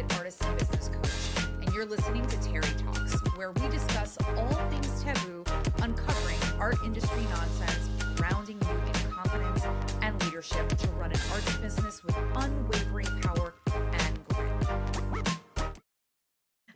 certified artist and business coach, and you're listening to Terri Talks, where we discuss all things taboo, uncovering art industry nonsense, grounding you in confidence and leadership to run an arts business with unwavering power and grit.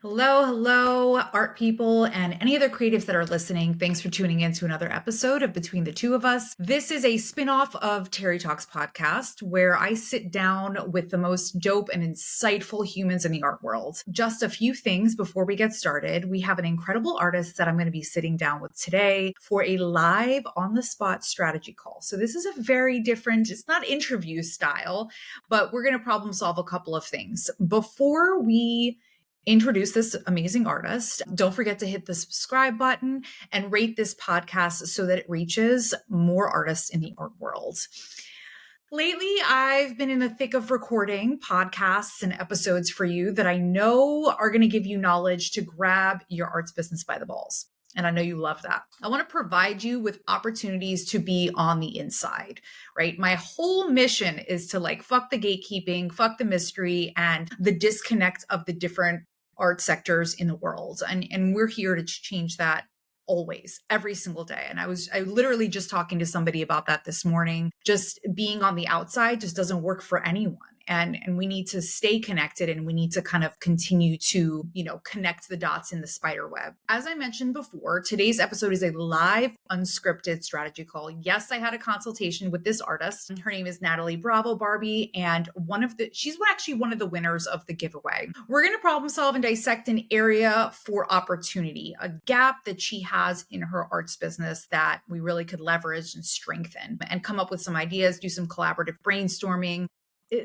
Hello, art people and any other creatives that are listening. Thanks for tuning in to another episode of Between the Two of Us. This is a spinoff of Terri Talks podcast, where I sit down with the most dope and insightful humans in the art world. Just a few things before we get started. We have an incredible artist that I'm going to be sitting down with today for a live on-the-spot strategy call. So this is a very different, it's not interview style, but we're going to problem solve a couple of things. Before we introduce this amazing artist, don't forget to hit the subscribe button and rate this podcast so that it reaches more artists in the art world. Lately, I've been in the thick of recording podcasts and episodes for you that I know are going to give you knowledge to grab your arts business by the balls. And I know you love that. I want to provide you with opportunities to be on the inside, right? My whole mission is to fuck the gatekeeping, fuck the mystery, and the disconnect of the different art sectors in the world. And we're here to change that always, every single day. And I literally just talking to somebody about that this morning. Just being on the outside just doesn't work for anyone. And we need to stay connected, and we need to kind of continue to, connect the dots in the spider web. As I mentioned before, today's episode is a live, unscripted strategy call. Yes, I had a consultation with this artist. Her name is Natali Bravo-Barbee, and she's actually one of the winners of the giveaway. We're going to problem solve and dissect an area for opportunity, a gap that she has in her arts business that we really could leverage and strengthen, and come up with some ideas, do some collaborative brainstorming.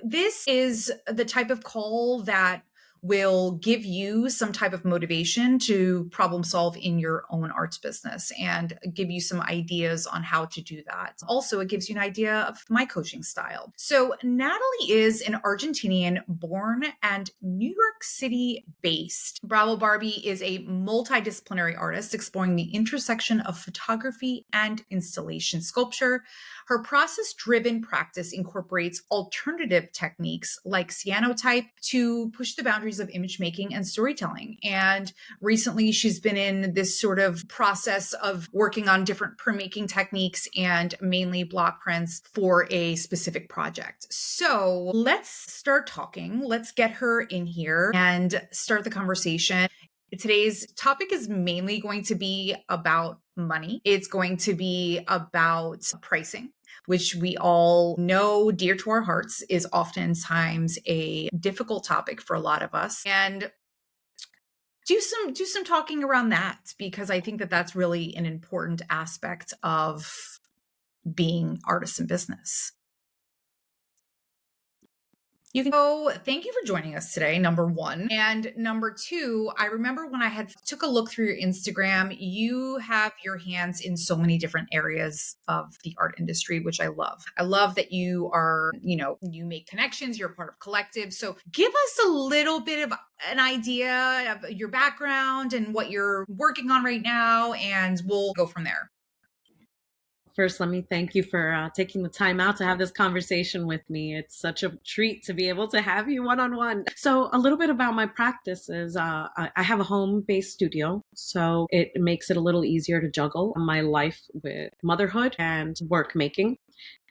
This is the type of call that will give you some type of motivation to problem solve in your own arts business and give you some ideas on how to do that. Also, it gives you an idea of my coaching style. So Natalie is an Argentinian-born and New York City-based. Bravo-Barbee is a multidisciplinary artist exploring the intersection of photography and installation sculpture. Her process-driven practice incorporates alternative techniques like cyanotype to push the boundaries of image making and storytelling. And recently, she's been in this sort of process of working on different printmaking techniques and mainly block prints for a specific project. So let's start talking. Let's get her in here and start the conversation. Today's topic is mainly going to be about money. It's going to be about pricing, which we all know, dear to our hearts, is oftentimes a difficult topic for a lot of us. And do some talking around that, because I think that that's really an important aspect of being artists in business. Thank you for joining us today, number one. And number two, I remember when I took a look through your Instagram, you have your hands in so many different areas of the art industry, which I love. I love that you are, you make connections, you're a part of collectives. So give us a little bit of an idea of your background and what you're working on right now, and we'll go from there. First, let me thank you for taking the time out to have this conversation with me. It's such a treat to be able to have you one-on-one. So a little bit about my practice is I have a home-based studio, so it makes it a little easier to juggle my life with motherhood and work making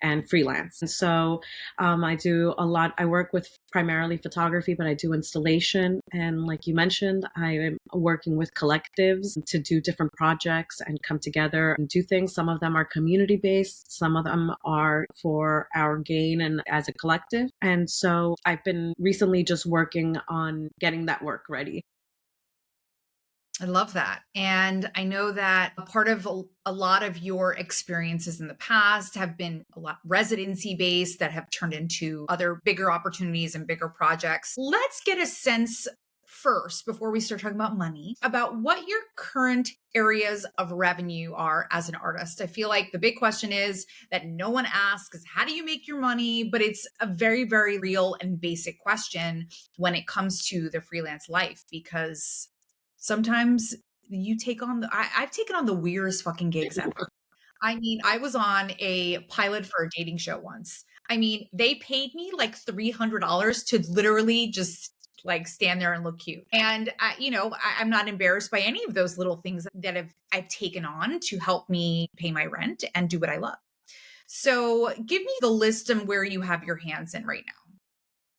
and freelance. And so I do a lot. I work with primarily photography, but I do installation. And like you mentioned, I am working with collectives to do different projects and come together and do things. Some of them are community-based. Some of them are for our gain and as a collective. And so I've been recently just working on getting that work ready. I love that. And I know that a part of a lot of your experiences in the past have been a lot residency based that have turned into other bigger opportunities and bigger projects. Let's get a sense first, before we start talking about money, about what your current areas of revenue are as an artist. I feel like the big question is that no one asks is, how do you make your money? But it's a very, very real and basic question when it comes to the freelance life, because sometimes you take on I've taken on the weirdest fucking gigs ever. I mean, I was on a pilot for a dating show once. I mean, they paid me like $300 to literally just like stand there and look cute. And I'm not embarrassed by any of those little things that I've taken on to help me pay my rent and do what I love. So give me the list of where you have your hands in right now.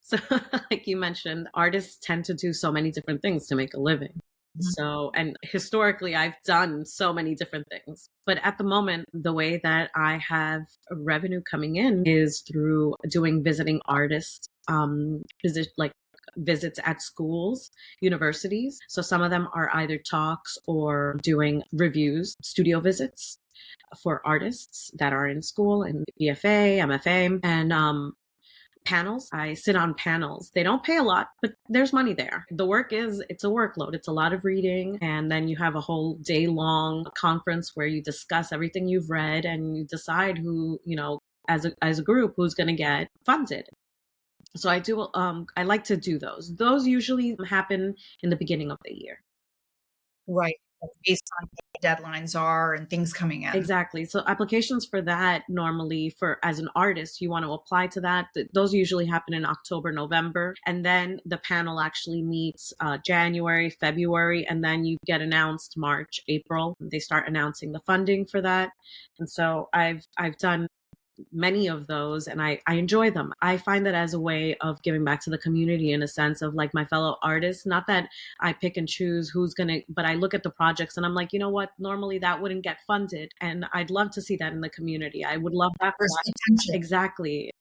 So, like you mentioned, artists tend to do so many different things to make a living. Mhm. So, and historically, I've done so many different things. But at the moment, the way that I have revenue coming in is through doing visiting artists, like visits at schools, universities. So some of them are either talks or doing reviews, studio visits for artists that are in school and BFA, MFA, and panels. I sit on panels. They don't pay a lot, but there's money there. The work it's a workload. It's a lot of reading. And then you have a whole day long conference where you discuss everything you've read and you decide who, as a group, who's going to get funded. So I like to do those. Those usually happen in the beginning of the year. Right. Based on what deadlines are and things coming in. Exactly. So applications for that normally for as an artist, you want to apply to that. Those usually happen in October, November. And then the panel actually meets January, February, and then you get announced March, April. They start announcing the funding for that. And so I've done many of those and I enjoy them. I find that as a way of giving back to the community in a sense of like my fellow artists. Not that I pick and choose who's gonna, but I look at the projects and I'm like, you know what, normally that wouldn't get funded. And I'd love to see that in the community. I would love that. There's potential. Exactly.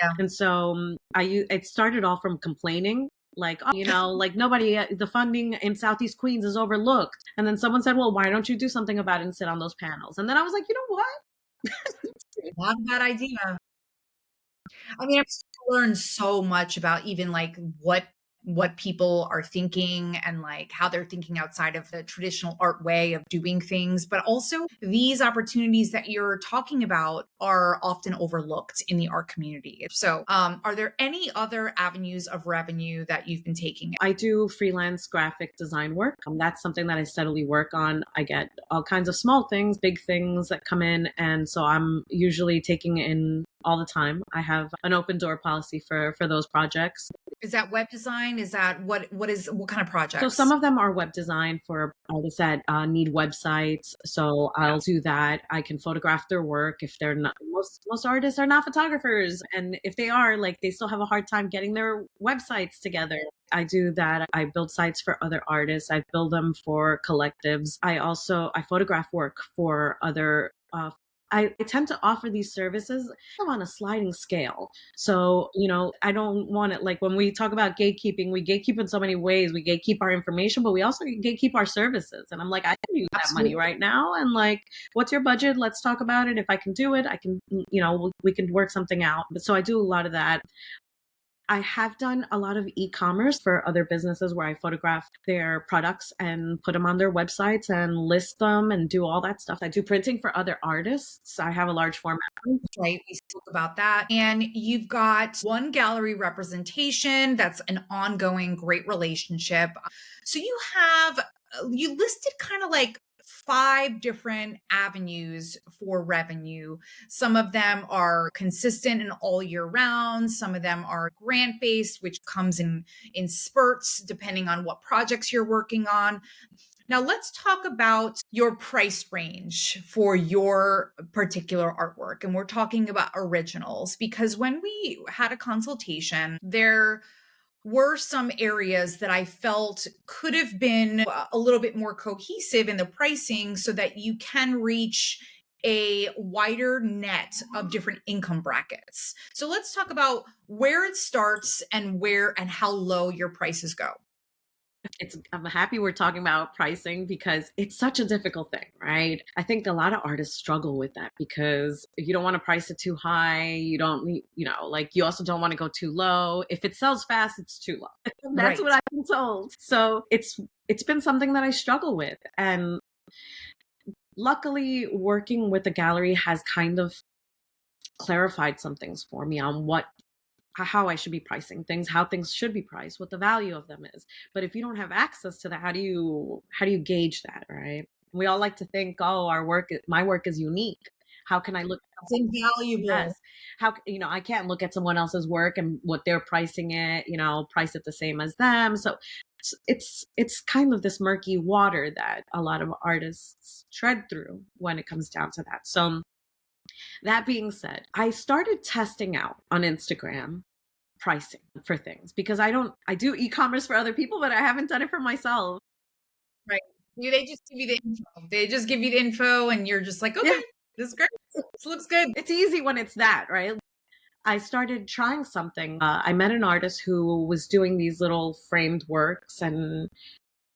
Yeah. And so it started off from complaining like, like nobody, the funding in Southeast Queens is overlooked. And then someone said, well, why don't you do something about it and sit on those panels? And then I was like, you know what? Not a bad idea. I mean, I've learned so much about even like what people are thinking and like how they're thinking outside of the traditional art way of doing things, but also these opportunities that you're talking about are often overlooked in the art community. So are there any other avenues of revenue that you've been taking? I do freelance graphic design work. That's something that I steadily work on. I get all kinds of small things, big things that come in. And so I'm usually taking in all the time. I have an open door policy for those projects. Is that web design? Is that what kind of projects? So some of them are web design for artists that need websites. So I'll do that. I can photograph their work if they're not. Most artists are not photographers, and if they are, like they still have a hard time getting their websites together. I do that. I build sites for other artists. I build them for collectives. I photograph work for other. I tend to offer these services on a sliding scale. So, I don't want it like when we talk about gatekeeping, we gatekeep in so many ways. We gatekeep our information, but we also gatekeep our services. And I'm like, I can use that money right now. And like, what's your budget? Let's talk about it. If I can do it, I can, we can work something out. But so I do a lot of that. I have done a lot of e-commerce for other businesses where I photograph their products and put them on their websites and list them and do all that stuff. I do printing for other artists. I have a large format. Right. We spoke about that. And you've got one gallery representation. That's an ongoing great relationship. So you listed kind of like 5 different avenues for revenue. Some of them are consistent and all year round. Some of them are grant based, which comes in spurts depending on what projects you're working on. Now, let's talk about your price range for your particular artwork. And we're talking about originals because when we had a consultation, there were some areas that I felt could have been a little bit more cohesive in the pricing so that you can reach a wider net of different income brackets. So let's talk about where it starts and where and how low your prices go. I'm happy we're talking about pricing because it's such a difficult thing, right? I think a lot of artists struggle with that because you don't want to price it too high. You don't, like you also don't want to go too low. If it sells fast, it's too low. That's Right. what I've been told. So it's been something that I struggle with. And luckily working with the gallery has kind of clarified some things for me on how I should be pricing things, how things should be priced, what the value of them is. But if you don't have access to that, how do you gauge that, right? We all like to think, oh, my work is unique. How can I look at It's invaluable. yes. I can't look at someone else's work and what they're pricing it, price it the same as them. So it's kind of this murky water that a lot of artists tread through when it comes down to that. So that being said, I started testing out on Instagram pricing for things because I do e-commerce for other people, but I haven't done it for myself. Right. They just give you the info. They just give you the info and you're just like, Yeah, okay, this is great. This looks good. it's easy when it's that, right? I started trying something. I met an artist who was doing these little framed works, and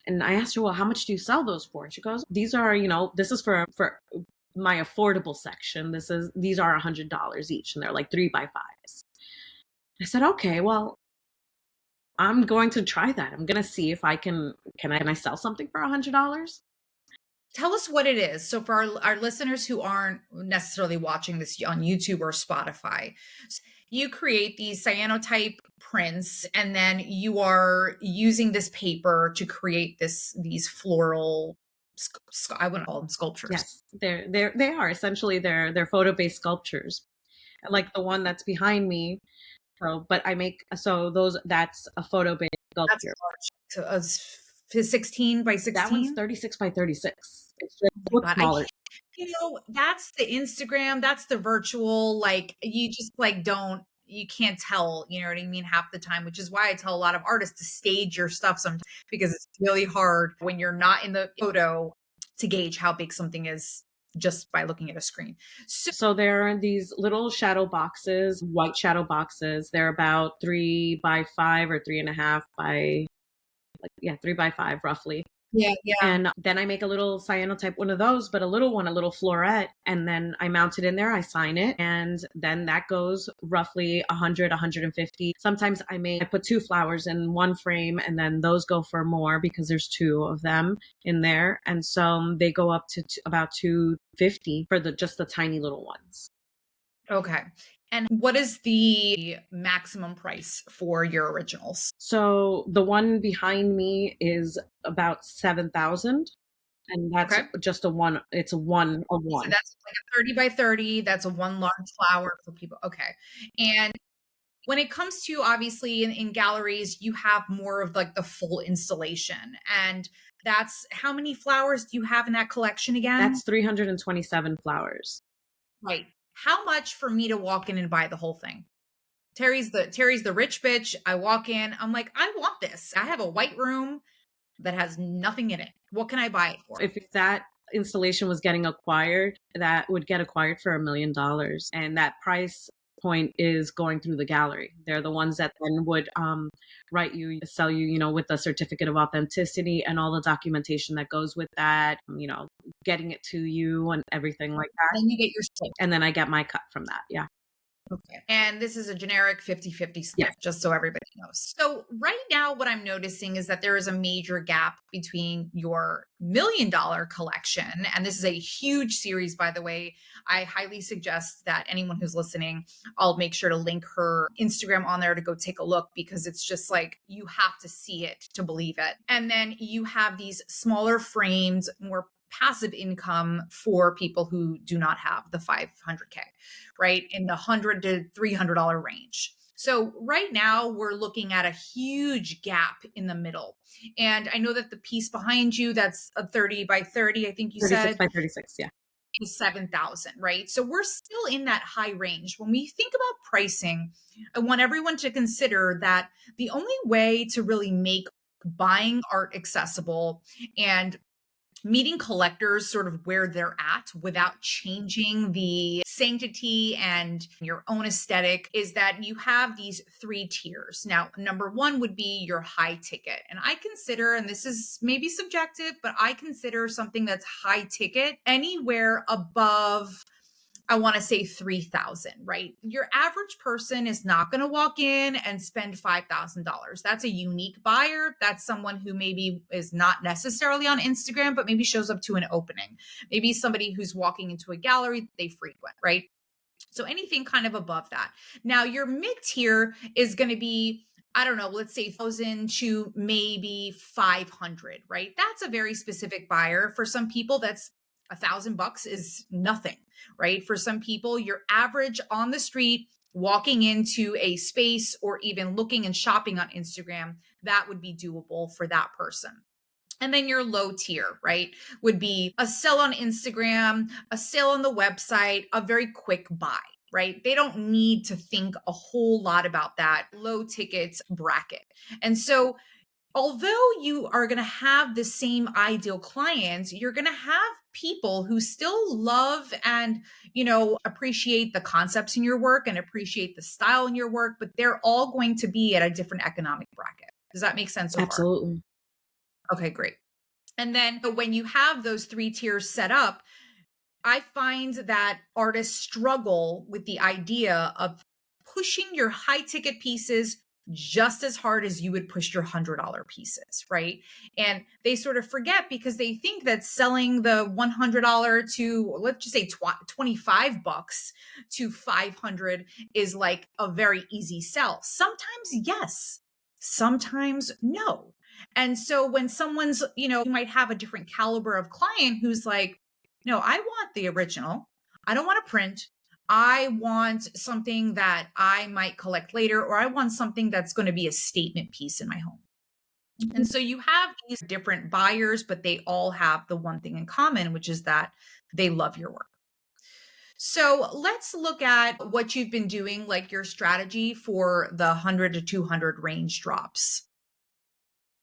I asked her, "Well, how much do you sell those for?" And she goes, "These are, this is for my affordable section. These are $100 each, and they're like 3x5s." I said, "Okay, well, I'm going to try that. I'm going to see if I can I sell something for $100." Tell us what it is. So for our listeners who aren't necessarily watching this on YouTube or Spotify, you create these cyanotype prints and then you are using this paper to create these floral I wouldn't call them sculptures. Yes, they are essentially they're photo-based sculptures, like the one that's behind me. So, but I make so those that's a photo-based That's sculpture. large. So 16 by That one's 16. 36 by 36. It's just Oh my look God. smaller. That's the Instagram, that's the virtual, like you just like don't, you can't tell, you know what I mean, half the time, which is why I tell a lot of artists to stage your stuff sometimes because it's really hard when you're not in the photo to gauge how big something is just by looking at a screen. So So there are these little shadow boxes, white shadow boxes. They're about 3x5 or 3.5 by, like, yeah, 3x5 roughly. yeah, yeah. And then I make a little cyanotype one of those, but a little one, a little floret, and then I mount it in there, I sign it, and then that goes roughly 100, 150. Sometimes I put two flowers in one frame, and then those go for more because there's two of them in there. And so they go up to about 250 for just the tiny little ones. Okay. And what is the maximum price for your originals? So the one behind me is about 7,000, and that's Okay. just a one. It's a one of So one. that's like a 30 by 30. That's a one large flower for people. Okay. And when it comes to obviously in galleries, you have more of like the full installation. And that's how many flowers do you have in that collection again? That's 327 flowers. Right. How much for me to walk in and buy the whole thing? Terry's the rich bitch. I walk in, I'm like, I want this. I have a white room that has nothing in it. What can I buy it for? If that installation was getting acquired, that would get acquired for $1 million. And that price point is going through the gallery. They're the ones that then would sell you, with the certificate of authenticity and all the documentation that goes with that, getting it to you and everything like that. Then you get your stick. And then I get my cut from that. Yeah. Okay. And this is a generic 50-50 Yeah. split, just so everybody knows. So right now, what I'm noticing is that there is a major gap between your $1 million collection. And this is a huge series, by the way. I highly suggest that anyone who's listening, I'll make sure to link her Instagram on there to go take a look because it's just like you have to see it to believe it. And then you have these smaller frames, more passive income for people who do not have the 500K, right? In the $100 to $300 range. So right now we're looking at a huge gap in the middle. And I know that the piece behind you, that's a 30 by 30, I think you 36 said, by 36. Yeah. is 7,000, right? So we're still in that high range. When we think about pricing, I want everyone to consider that the only way to really make buying art accessible and meeting collectors sort of where they're at without changing the sanctity and your own aesthetic is that you have these three tiers. Now, number one would be your high ticket. And I consider, and this is maybe subjective, but I consider something that's high ticket anywhere above, I want to say 3,000, right? Your average person is not going to walk in and spend $5,000. That's a unique buyer. That's someone who maybe is not necessarily on Instagram, but maybe shows up to an opening. Maybe somebody who's walking into a gallery they frequent, right? So anything kind of above that. Now, your mid tier is going to be, I don't know, let's say 1,000 to maybe 500, right? That's a very specific buyer. For some people, that's $1,000 is nothing, right? For some people, your average on the street, walking into a space or even looking and shopping on Instagram, that would be doable for that person. And then your low tier, right, would be a sell on Instagram, a sale on the website, a very quick buy, right? They don't need to think a whole lot about that low tickets bracket. And so although you are going to have the same ideal clients, you're going to have people who still love and, appreciate the concepts in your work and appreciate the style in your work, but they're all going to be at a different economic bracket. Does that make sense so far? Absolutely. Okay, great. And then when you have those 3 tiers set up, I find that artists struggle with the idea of pushing your high ticket pieces just as hard as you would push your $100 pieces, right? And they sort of forget because they think that selling the $100 to, let's just say $25 to 500 is like a very easy sell. Sometimes yes, sometimes no. And so when someone's, you might have a different caliber of client who's like, no, I want the original. I don't want to print. I want something that I might collect later, or I want something that's going to be a statement piece in my home. And so you have these different buyers, but they all have the one thing in common, which is that they love your work. So let's look at what you've been doing, like your strategy for the 100 to 200 range drops.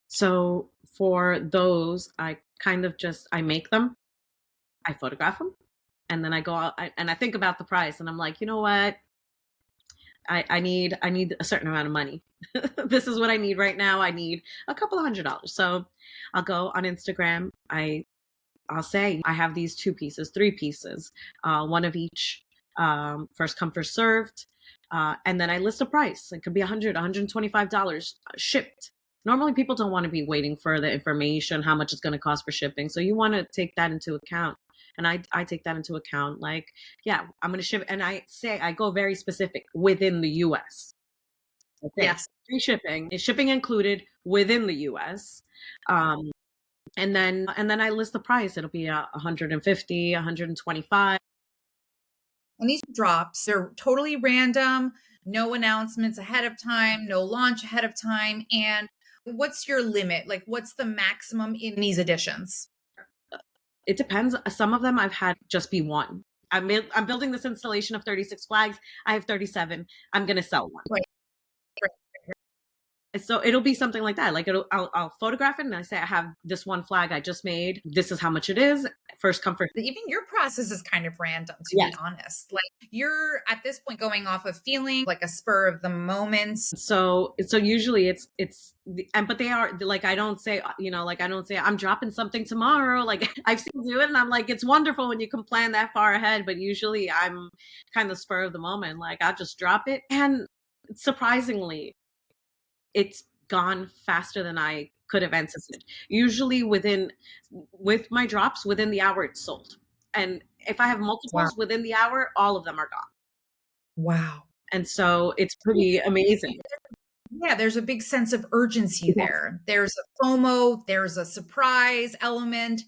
So for those, I kind of I make them, I photograph them, and then I go out and I think about the price, and I'm like, you know what? I need a certain amount of money. This is what I need right now. I need a couple of $100. So I'll go on Instagram. I'll say I have these 2 pieces, 3 pieces, one of each, first come, first served. And then I list a price. It could be $100, $125 shipped. Normally people don't want to be waiting for the information, how much it's going to cost for shipping. So you want to take that into account. And I take that into account. Like, yeah, I'm going to ship. And I go very specific within the US. Okay. Yes. Free shipping is shipping included within the US. And then I list the price. It'll be 150, 125. And these drops, they're totally random, no announcements ahead of time, no launch ahead of time. And what's your limit? Like, what's the maximum in these editions? It depends. Some of them I've had just be one. I'm building this installation of 36 flags. I have 37. I'm going to sell one. Right. So it'll be something like that. Like I'll photograph it and I say, I have this one flag I just made. This is how much it is. First come, first. Even your process is kind of random, to be honest. Like, you're at this point going off of feeling, like a spur of the moment. So usually but they are like, I don't say, I'm dropping something tomorrow. Like I've seen you do it and I'm like, it's wonderful when you can plan that far ahead, but usually I'm kind of spur of the moment. Like I'll just drop it. And surprisingly, it's gone faster than I could have anticipated. Usually with my drops, within the hour it's sold. And if I have multiples within the hour, all of them are gone. Wow. And so it's pretty amazing. Yeah, there's a big sense of urgency there. There's a FOMO, there's a surprise element.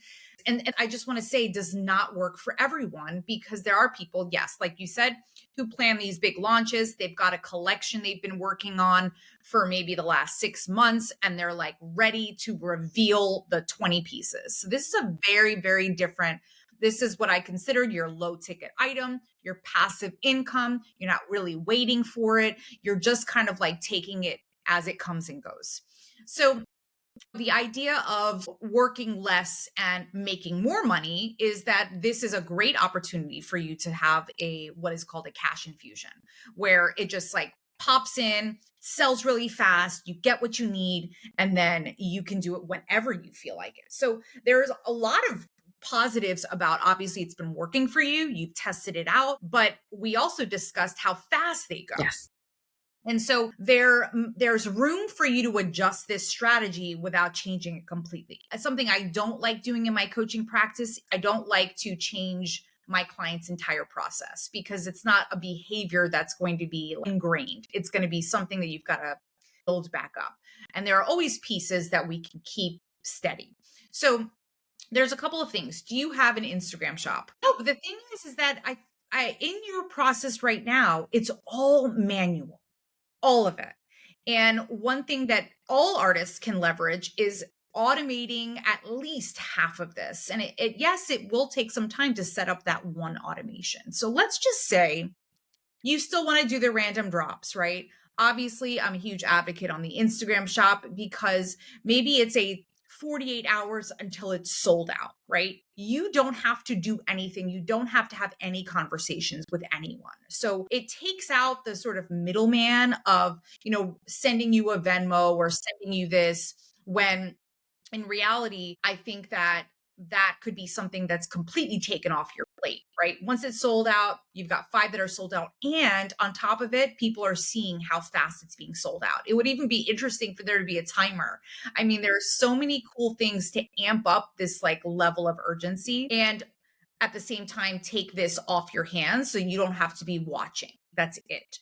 And I just want to say, does not work for everyone, because there are people, yes, like you said, who plan these big launches. They've got a collection they've been working on for maybe the last 6 months, and they're like ready to reveal the 20 pieces. So this is a very, very different. This is what I considered your low ticket item, your passive income. You're not really waiting for it. You're just kind of like taking it as it comes and goes. So the idea of working less and making more money is that this is a great opportunity for you to have what is called a cash infusion, where it just like pops in, sells really fast, you get what you need, and then you can do it whenever you feel like it. So there's a lot of positives about, obviously it's been working for you, you've tested it out, but we also discussed how fast they go. Yes. And so there's room for you to adjust this strategy without changing it completely. It's something I don't like doing in my coaching practice. I don't like to change my client's entire process, because it's not a behavior that's going to be ingrained. It's going to be something that you've got to build back up. And there are always pieces that we can keep steady. So there's a couple of things. Do you have an Instagram shop? No, but the thing is that I in your process right now, it's all manual, all of it. And one thing that all artists can leverage is automating at least half of this. And yes, it will take some time to set up that one automation. So let's just say you still want to do the random drops, right? Obviously, I'm a huge advocate on the Instagram shop because maybe it's a 48 hours until it's sold out, right? You don't have to do anything. You don't have to have any conversations with anyone. So it takes out the sort of middleman of, sending you a Venmo or sending you this when in reality, I think that that could be something that's completely taken off your plate, right? Once it's sold out, you've got 5 that are sold out. And on top of it, people are seeing how fast it's being sold out. It would even be interesting for there to be a timer. I mean, there are so many cool things to amp up this like level of urgency and at the same time take this off your hands so you don't have to be watching. That's it.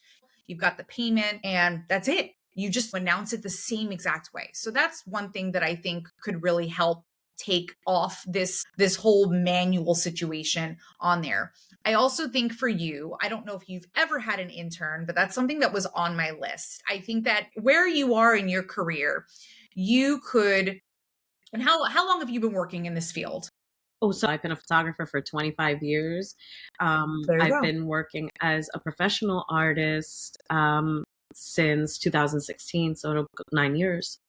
You've got the payment and that's it. You just announce it the same exact way. So that's one thing that I think could really help take off this whole manual situation on there. I also think for you, I don't know if you've ever had an intern, but that's something that was on my list. I think that where you are in your career, you could, and how long have you been working in this field? Oh, so I've been a photographer for 25 years. There you I've go. been working as a professional artist since 2016, so it'll go 9 years.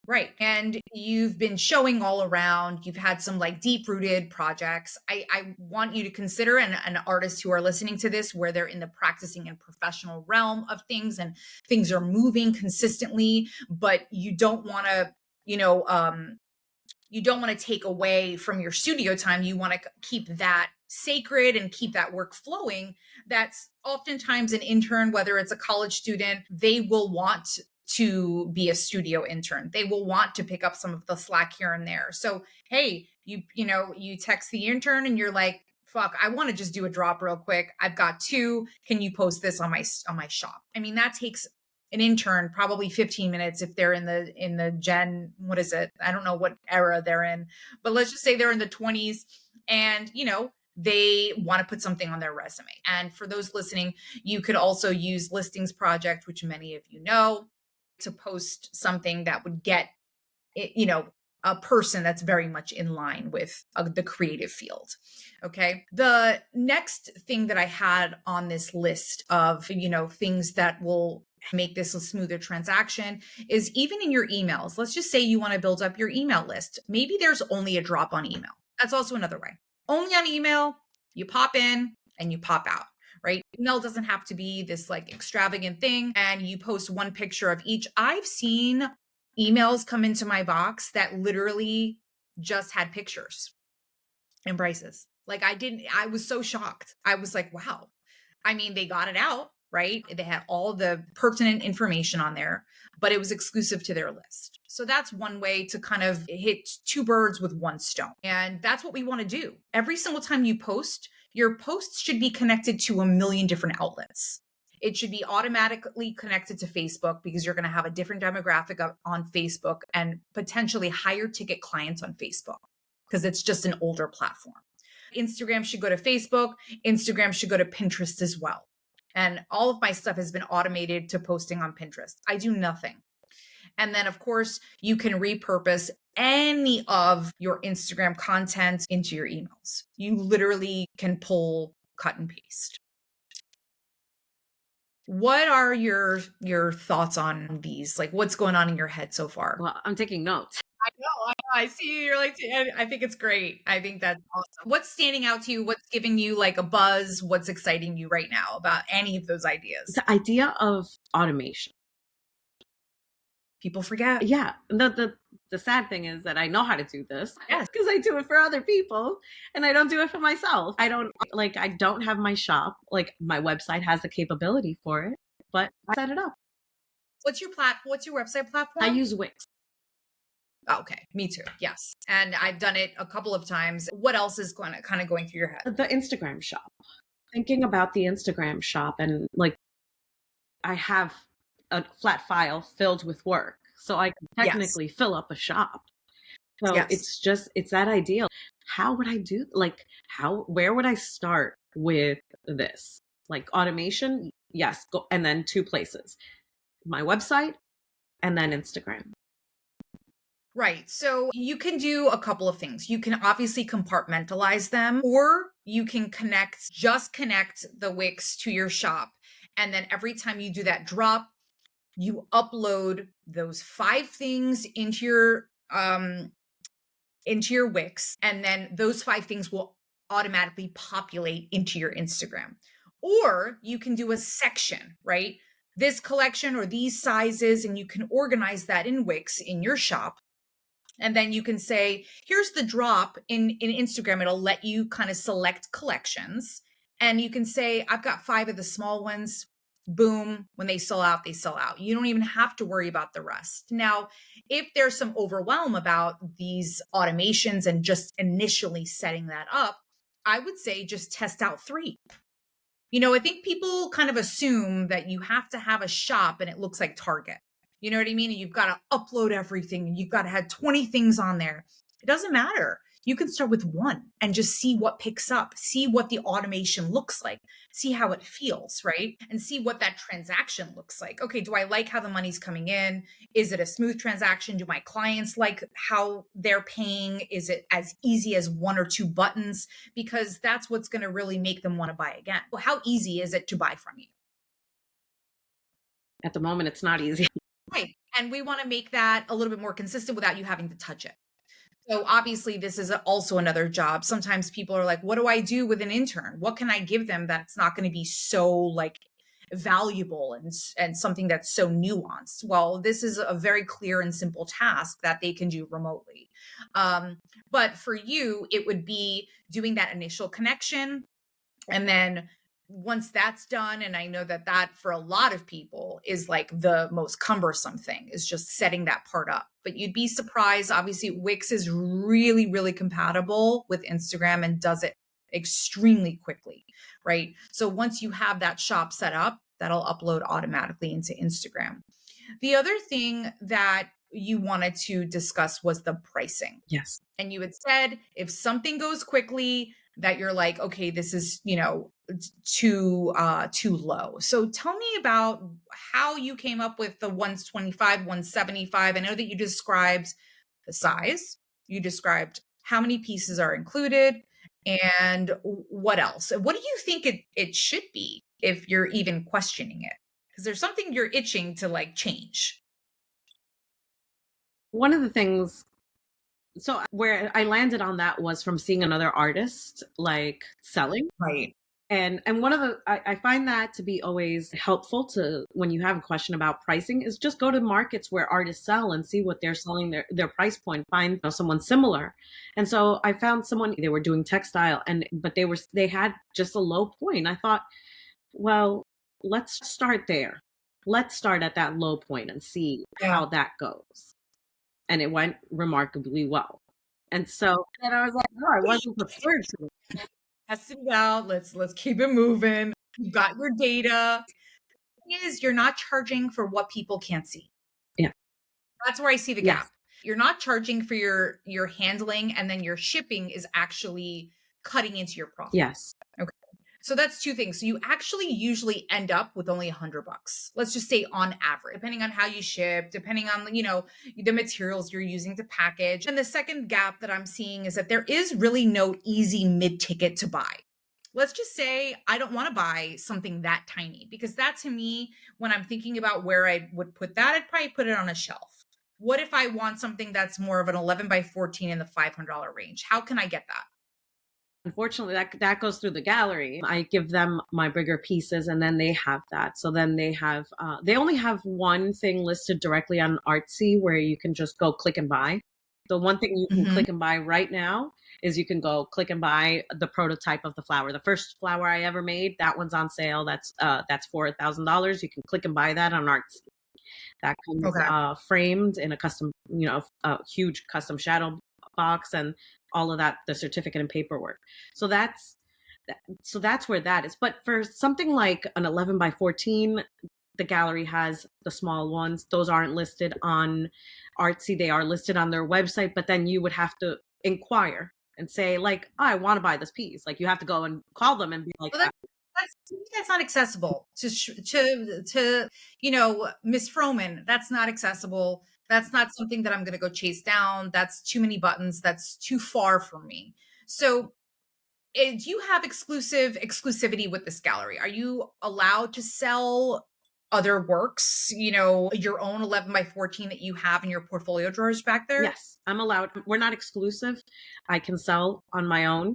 Right. And you've been showing all around. You've had some like deep rooted projects. I want you to consider an artist who are listening to this where they're in the practicing and professional realm of things and things are moving consistently, but you don't want to, you know, you don't want to take away from your studio time. You want to keep that sacred and keep that work flowing. That's oftentimes an intern, whether it's a college student, they will want to be a studio intern. They will want to pick up some of the slack here and there. So, hey, you text the intern and you're like, fuck, I want to just do a drop real quick. I've got 2. Can you post this on my shop? I mean, that takes an intern probably 15 minutes if they're in the gen, what is it? I don't know what era they're in, but let's just say they're in the 20s and they want to put something on their resume. And for those listening, you could also use Listings Project, which many of you know, to post something that would get a person that's very much in line with the creative field. Okay. The next thing that I had on this list of, things that will make this a smoother transaction is even in your emails. Let's just say you want to build up your email list. Maybe there's only a drop on email. That's also another way. Only on email, you pop in and you pop out, right? Email doesn't have to be this like extravagant thing and you post one picture of each. I've seen emails come into my box that literally just had pictures and prices. Like I was so shocked. I was like, wow. I mean, they got it out, right? They had all the pertinent information on there, but it was exclusive to their list. So that's one way to kind of hit 2 birds with 1 stone. And that's what we want to do. Every single time you post, your posts should be connected to a million different outlets. It should be automatically connected to Facebook because you're going to have a different demographic on Facebook and potentially higher ticket clients on Facebook because it's just an older platform. Instagram should go to Facebook. Instagram should go to Pinterest as well. And all of my stuff has been automated to posting on Pinterest. I do nothing. And then, of course, you can repurpose any of your Instagram content into your emails. You literally can pull, cut, and paste. What are your thoughts on these? Like, what's going on in your head so far? Well, I'm taking notes. I know. I see you. You're like, I think it's great. I think that's awesome. What's standing out to you? What's giving you like a buzz? What's exciting you right now about any of those ideas? The idea of automation. People forget. Yeah. The sad thing is that I know how to do this. Yes. Because I do it for other people and I don't do it for myself. I don't have my shop. Like my website has the capability for it, but I set it up. What's your website platform? I use Wix. Okay, me too. Yes. And I've done it a couple of times. What else is going through your head? The Instagram shop. Thinking about the Instagram shop and like I have a flat file filled with work. So I can technically fill up a shop. So Yes. it's that ideal. How would I do, like, where would I start with this? Like automation, yes, go, and then two places, my website and then Instagram. Right. So you can do a couple of things. You can obviously compartmentalize them, or you can just connect the Wix to your shop. And then every time you do that drop, you upload those 5 things into your Wix, and then those 5 things will automatically populate into your Instagram. Or you can do a section, right? This collection or these sizes, and you can organize that in Wix in your shop. And then you can say, here's the drop in Instagram. It'll let you kind of select collections. And you can say, I've got 5 of the small ones. Boom. When they sell out, they sell out. You don't even have to worry about the rest. Now, if there's some overwhelm about these automations and just initially setting that up, I would say just test out 3. I think people kind of assume that you have to have a shop and it looks like Target. You know what I mean? And you've got to upload everything and you've got to have 20 things on there. It doesn't matter. You can start with 1 and just see what picks up, see what the automation looks like, see how it feels, right? And see what that transaction looks like. Okay, do I like how the money's coming in? Is it a smooth transaction? Do my clients like how they're paying? Is it as easy as 1 or 2 buttons? Because that's what's going to really make them want to buy again. Well, how easy is it to buy from you? At the moment, it's not easy. Right. And we want to make that a little bit more consistent without you having to touch it. So obviously this is also another job. Sometimes people are like, what do I do with an intern? What can I give them that's not going to be so like valuable and something that's so nuanced? Well, this is a very clear and simple task that they can do remotely. But for you, it would be doing that initial connection. And then once that's done, and I know that for a lot of people is like the most cumbersome thing, is just setting that part up. But you'd be surprised. Obviously, Wix is really, really compatible with Instagram and does it extremely quickly, right? So once you have that shop set up, that'll upload automatically into Instagram. The other thing that you wanted to discuss was the pricing. Yes. And you had said if something goes quickly, that you're like, okay, this is, too low. So tell me about how you came up with the 125, 175. I know that you described the size, you described how many pieces are included, and what else? What do you think it should be if you're even questioning it? Because there's something you're itching to like change. One of the things, so where I landed on that was from seeing another artist like selling. Right. And one of the, I find that to be always helpful to when you have a question about pricing, is just go to markets where artists sell and see what they're selling, their price point, find someone similar. And so I found someone, they were doing textile, but they had just a low point. I thought, well, let's start there. Let's start at that low point and see Yeah. how that goes. And it went remarkably well. And so then I was like, no, I wasn't prepared for it. Test it out. Let's keep it moving. You've got your data. Is you're not charging for what people can't see. Yeah. That's where I see the Yes. gap. You're not charging for your handling, and then your shipping is actually cutting into your profit. Yes. Okay. So that's 2 things. So you actually usually end up with only $100. Let's just say on average, depending on how you ship, depending on, the materials you're using to package. And the second gap that I'm seeing is that there is really no easy mid-ticket to buy. Let's just say I don't want to buy something that tiny, because that, to me, when I'm thinking about where I would put that, I'd probably put it on a shelf. What if I want something that's more of an 11 by 14 in the $500 range? How can I get that? Unfortunately, that goes through the gallery. I give them my bigger pieces, and then they have that. So then they only have one thing listed directly on Artsy where you can just go click and buy. The one thing you can click and buy right now is you can go click and buy the prototype of the flower. The first flower I ever made, that one's on sale. That's $4,000. You can click and buy that on Artsy. That comes framed in a custom, a huge custom shadow box and all of that, the certificate and paperwork. So that's where that is. But for something like an 11 by 14, the gallery has the small ones. Those aren't listed on Artsy. They are listed on their website, but then you would have to inquire and say, like, oh, I want to buy this piece. Like, you have to go and call them and be like, Well, that's not accessible to Miss Froman. That's not accessible. That's not something that I'm going to go chase down. That's too many buttons. That's too far for me. So, do you have exclusivity with this gallery? Are you allowed to sell other works? Your own 11 by 14 that you have in your portfolio drawers back there. yes, I'm allowed. We're not exclusive. I can sell on my own.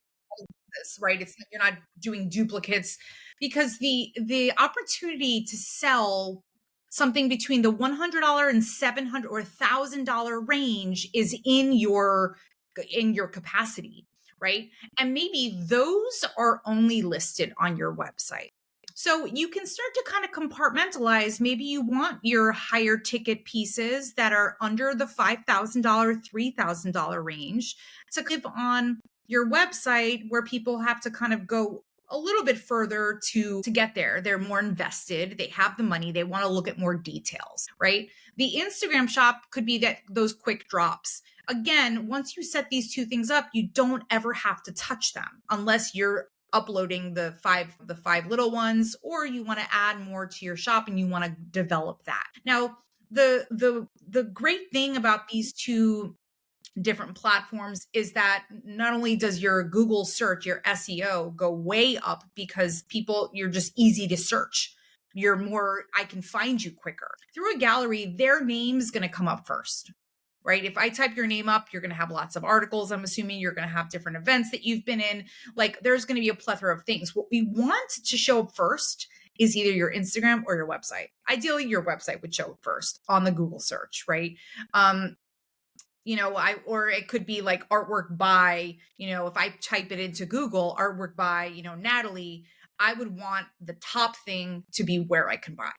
This, right? You're not doing duplicates, because the opportunity to sell something between the $100 and $700 or $1,000 range is in your capacity, right? And maybe those are only listed on your website. So you can start to kind of compartmentalize. Maybe you want your higher ticket pieces that are under the $5,000, $3,000 range to live on your website, where people have to kind of go a little bit further to get there. They're more invested. They have the money. They want to look at more details, right? The Instagram shop could be those quick drops. Again, once you set these two things up, you don't ever have to touch them unless you're uploading the five little ones, or you want to add more to your shop and you want to develop that. Now, the great thing about these two different platforms is that not only does your Google search, your SEO go way up, because you're just easy to search. I can find you quicker. Through a gallery, their name's going to come up first, right? If I type your name up, you're going to have lots of articles. I'm assuming you're going to have different events that you've been in. Like, there's going to be a plethora of things. What we want to show up first is either your Instagram or your website. Ideally, your website would show up first on the Google search, right? Or it could be like artwork by, if I type it into Google, artwork by, Natalie, I would want the top thing to be where I can buy.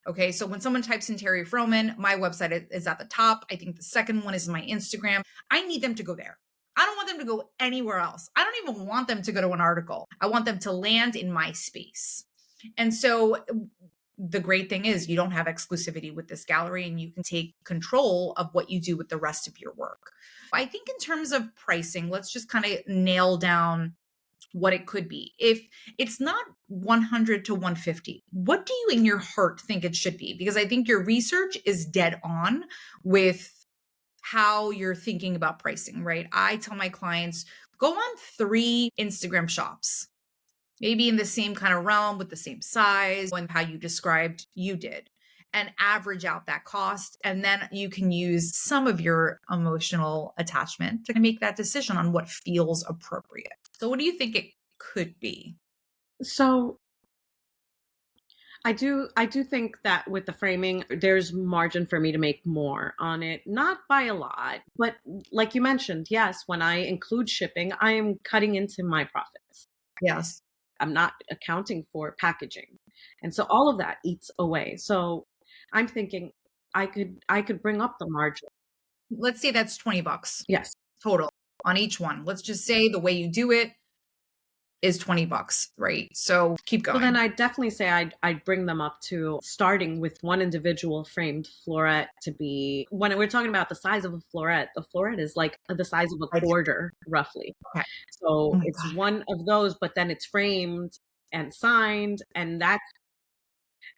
Okay. So when someone types in Terri Froman, my website is at the top. I think the second one is my Instagram. I need them to go there. I don't want them to go anywhere else. I don't even want them to go to an article. I want them to land in my space. And so the great thing is you don't have exclusivity with this gallery, and you can take control of what you do with the rest of your work. I think in terms of pricing, let's just kind of nail down what it could be. If it's not 100 to 150, what do you in your heart think it should be? Because I think your research is dead on with how you're thinking about pricing, right? I tell my clients, go on 3 Instagram shops, maybe in the same kind of realm with the same size and how you described you did, and average out that cost. And then you can use some of your emotional attachment to make that decision on what feels appropriate. So what do you think it could be? So I do think that with the framing, there's margin for me to make more on it, not by a lot, but like you mentioned, yes, when I include shipping, I am cutting into my profits. Yes. I'm not accounting for packaging. And so all of that eats away. So I'm thinking I could bring up the margin. Let's say that's $20 Yes. total on each one. Let's just say the way you do it is $20, right? So keep going. So then I'd definitely say I'd bring them up to starting with one individual framed floret to be, when we're talking about the size of a floret, the floret is like the size of a quarter, roughly. Okay. So it's one of those, but then it's framed and signed, and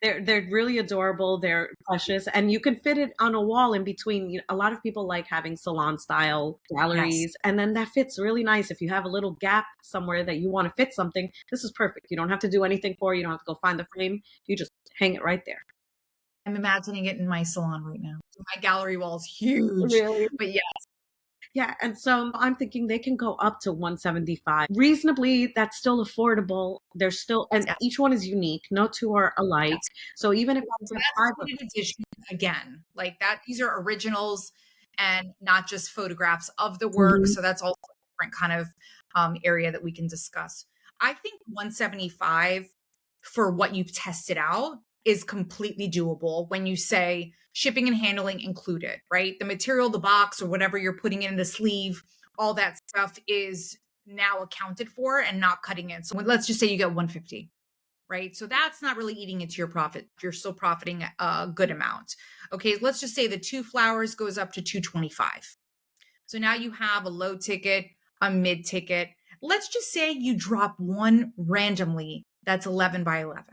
they're really adorable. They're precious, and you can fit it on a wall in between. A lot of people like having salon style galleries, yes. And then that fits really nice. If you have a little gap somewhere that you want to fit something, this is perfect. You don't have to do anything for it. You don't have to go find the frame. You just hang it right there. I'm imagining it in my salon right now. My gallery wall is huge, really? But yes. Yeah, and so I'm thinking they can go up to 175. Reasonably, that's still affordable. They're still, and yes. Each one is unique. No two are alike. Yes. So even if I have 5 edition, again, like that, these are originals and not just photographs of the work. Mm-hmm. So that's also a different kind of area that we can discuss. I think 175 for what you've tested out is completely doable when you say shipping and handling included, right? The material, the box, or whatever you're putting in the sleeve, all that stuff is now accounted for and not cutting in. So let's just say you get 150. right? So that's not really eating into your profit. You're still profiting a good amount. Okay, let's just say the 2 flowers goes up to 225. So now you have a low ticket, a mid ticket. Let's just say you drop one randomly that's 11 by 11.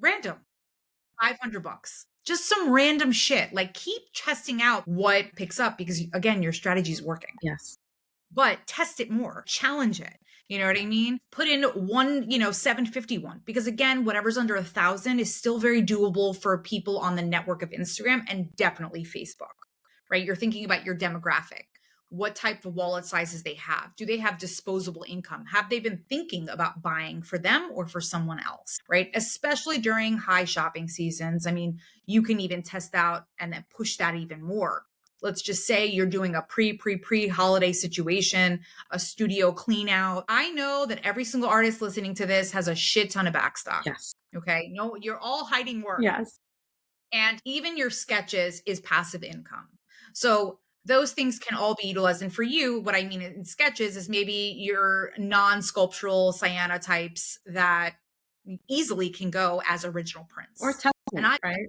Random, $500. Just some random shit. Like keep testing out what picks up because again, your strategy is working. Yes. But test it more, challenge it. You know what I mean? Put in one, 751 because again, whatever's under 1,000 is still very doable for people on the network of Instagram and definitely Facebook, right? You're thinking about your demographic. What type of wallet sizes they have? Do they have disposable income? Have they been thinking about buying for them or for someone else, right? Especially during high shopping seasons. I mean, you can even test out and then push that even more. Let's just say you're doing a pre holiday situation, a studio clean out. I know that every single artist listening to this has a shit ton of backstock. Yes. Okay. No, you're all hiding work. Yes. And even your sketches is passive income. So those things can all be utilized. And for you, what I mean in sketches is maybe your non-sculptural cyanotypes that easily can go as original prints. Or testing, and I right?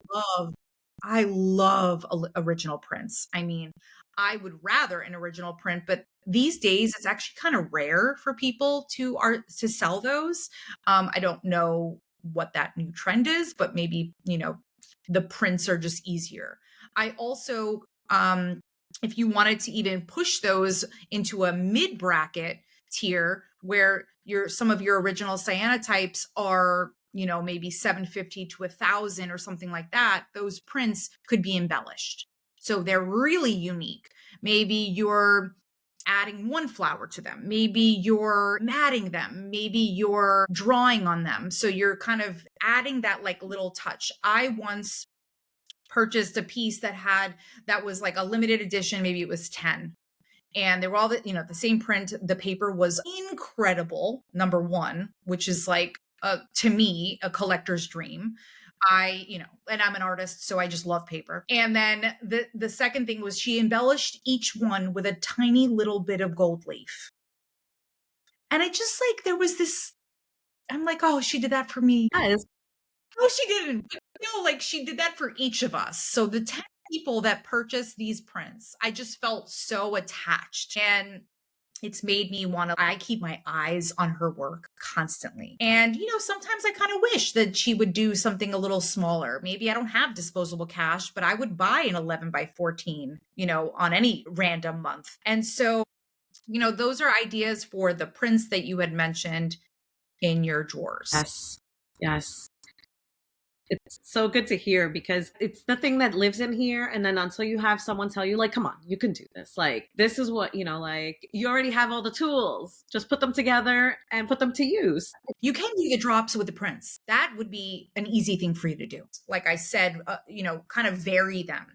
I love original prints. I mean, I would rather an original print, but these days it's actually kind of rare for people to sell those. I don't know what that new trend is, but maybe, the prints are just easier. I also, if you wanted to even push those into a mid bracket tier where some of your original cyanotypes are, maybe 750 to 1,000 or something like that, those prints could be embellished. So they're really unique. Maybe you're adding one flower to them. Maybe you're matting them. Maybe you're drawing on them. So you're kind of adding that like little touch. I once purchased a piece that was like a limited edition. Maybe it was 10. And they were all the same print. The paper was incredible. Number one, which is like, to me, a collector's dream. And I'm an artist, so I just love paper. And then the second thing was she embellished each one with a tiny little bit of gold leaf. And I just like, there was this, I'm like, oh, she did that for me. Yes. No, she didn't. No, like she did that for each of us. So the 10 people that purchased these prints, I just felt so attached. And it's made me I keep my eyes on her work constantly. And, sometimes I kind of wish that she would do something a little smaller. Maybe I don't have disposable cash, but I would buy an 11 by 14, on any random month. And so, those are ideas for the prints that you had mentioned in your drawers. Yes. Yes. It's so good to hear because it's the thing that lives in here. And then until you have someone tell you, like, come on, you can do this. Like, this is what, like, you already have all the tools. Just put them together and put them to use. You can do the drops with the prints. That would be an easy thing for you to do. Like I said, kind of vary them.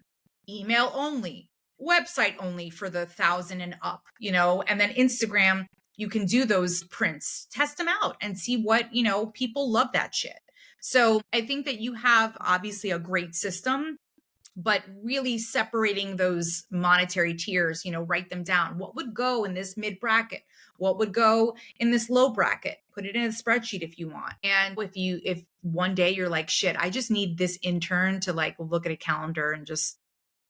Email only, website only for the 1,000 and up, and then Instagram, you can do those prints, test them out and see what, people love that shit. So I think that you have obviously a great system, but really separating those monetary tiers, write them down. What would go in this mid bracket? What would go in this low bracket? Put it in a spreadsheet if you want. And if one day you're like, shit, I just need this intern to like look at a calendar and just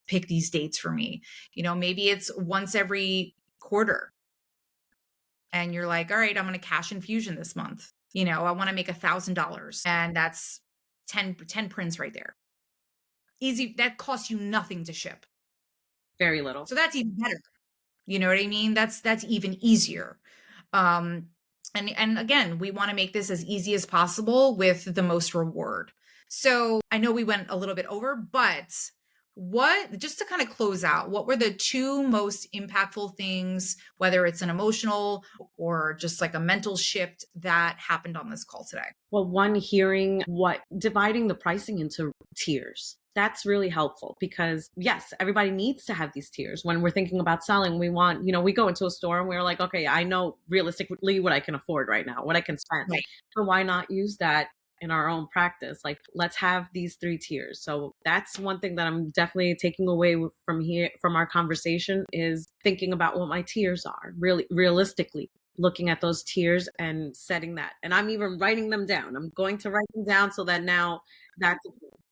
pick these dates for me. Maybe it's once every quarter. And you're like, all right, I'm going to cash infusion this month. I want to make $1,000 and that's 10 prints right there. Easy. That costs you nothing to ship. Very little. So that's even better. You know what I mean? That's even easier. And again, we want to make this as easy as possible with the most reward. So I know we went a little bit over, but just to kind of close out, what were the two most impactful things, whether it's an emotional or just like a mental shift that happened on this call today? Well, one, hearing dividing the pricing into tiers. That's really helpful because yes, everybody needs to have these tiers. When we're thinking about selling, we want, we go into a store and we're like, okay, I know realistically what I can afford right now, what I can spend. Right. So why not use that in our own practice? Like, let's have these 3 tiers. So that's one thing that I'm definitely taking away from our conversation is thinking about what my tiers are really realistically. looking at those tiers and setting that. And I'm even writing them down. I'm going to write them down so that now that's,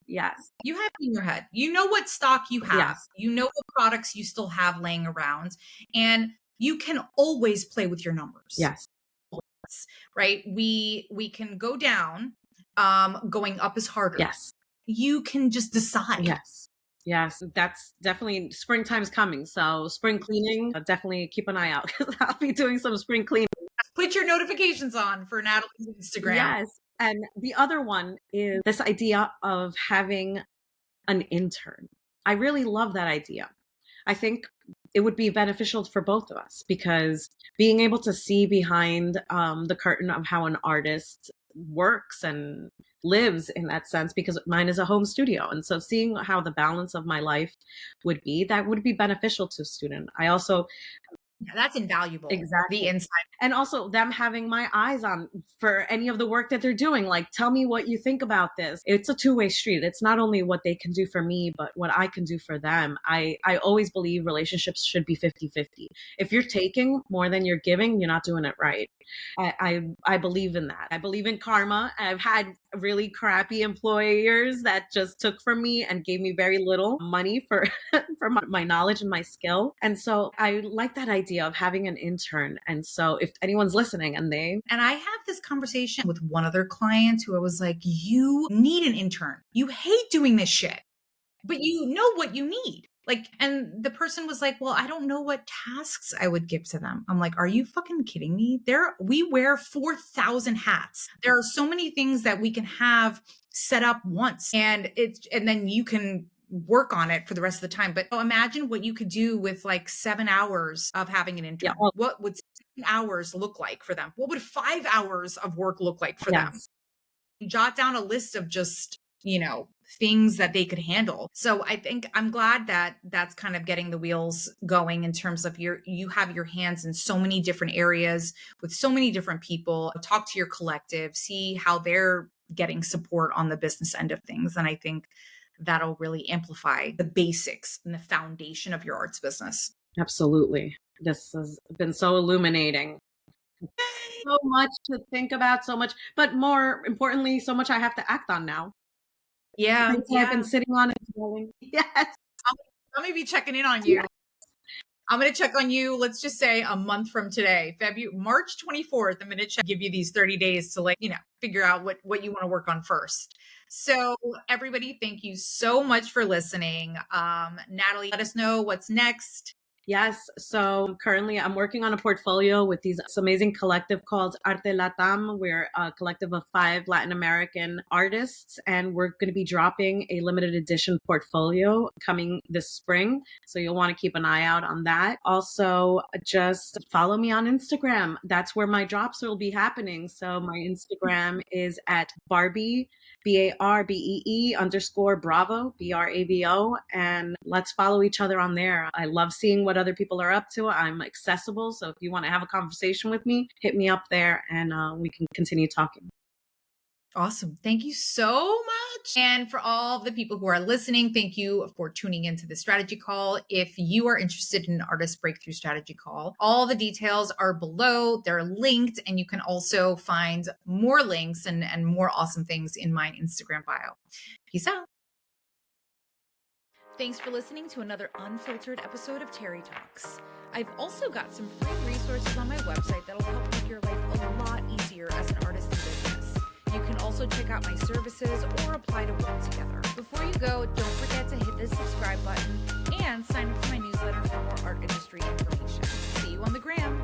yes, You have it in your head. You know what stock you have. yes, You know what products you still have laying around, and you can always play with your numbers. yes, Right? We can go down, going up is harder. yes, You can just decide. yes. Yes, that's definitely springtime's coming. So spring cleaning, definitely keep an eye out because I'll be doing some spring cleaning. Put your notifications on for Natalie's Instagram. Yes. And the other one is this idea of having an intern. I really love that idea. I think it would be beneficial for both of us because being able to see behind the curtain of how an artist works and lives in that sense, because mine is a home studio. And so seeing how the balance of my life would be, that would be beneficial to a student. I also, Yeah, that's invaluable. exactly. The insight. And also them having my eyes on for any of the work that they're doing. Like, tell me what you think about this. It's a two-way street. It's not only what they can do for me, but what I can do for them. I always believe relationships should be 50-50. If you're taking more than you're giving, you're not doing it right. I believe in that. I believe in karma. I've had really crappy employers that just took from me and gave me very little money for for my knowledge and my skill. And so I like that idea of having an intern. And so if anyone's listening and I have this conversation with one other client who I was like, you need an intern. You hate doing this shit, but you know what you need. Like, and the person was like, well, I don't know what tasks I would give to them. I'm like, are you fucking kidding me? We wear 4,000 hats. There are so many things that we can have set up once and then you can work on it for the rest of the time. But imagine what you could do with like 7 hours of having an intern. Yeah. What would 7 hours look like for them? What would 5 hours of work look like for them? Jot down a list of just, things that they could handle. So I think I'm glad that that's kind of getting the wheels going in terms of you have your hands in so many different areas with so many different people. Talk to your collective, see how they're getting support on the business end of things. And I think that'll really amplify the basics and the foundation of your arts business. Absolutely. This has been so illuminating. So much to think about, so much, but more importantly, so much I have to act on now. Yeah. I've been sitting on it going, yes. I'm going to be checking in on you. Yeah. I'm going to check on you. Let's just say a month from today, March 24th. I'm going to give you these 30 days to figure out what you want to work on first. So everybody, thank you so much for listening. Natalie, let us know what's next. Yes. So currently I'm working on a portfolio with this amazing collective called Arte Latam. We're a collective of 5 Latin American artists, and we're going to be dropping a limited edition portfolio coming this spring. So you'll want to keep an eye out on that. Also, just follow me on Instagram. That's where my drops will be happening. So my Instagram is at Barbee, BARBEE_Bravo, BRAVO. And let's follow each other on there. I love seeing what other people are up to. I'm accessible. So if you want to have a conversation with me, hit me up there and we can continue talking. Awesome. Thank you so much. And for all the people who are listening, thank you for tuning into the strategy call. If you are interested in an artist breakthrough strategy call, all the details are below. They're linked, and you can also find more links and more awesome things in my Instagram bio. Peace out. Thanks for listening to another unfiltered episode of Terri Talks. I've also got some free resources on my website that'll help make your life a lot easier as an artist in business. You can also check out my services or apply to work together. Before you go, don't forget to hit the subscribe button and sign up for my newsletter for more art industry information. See you on the gram.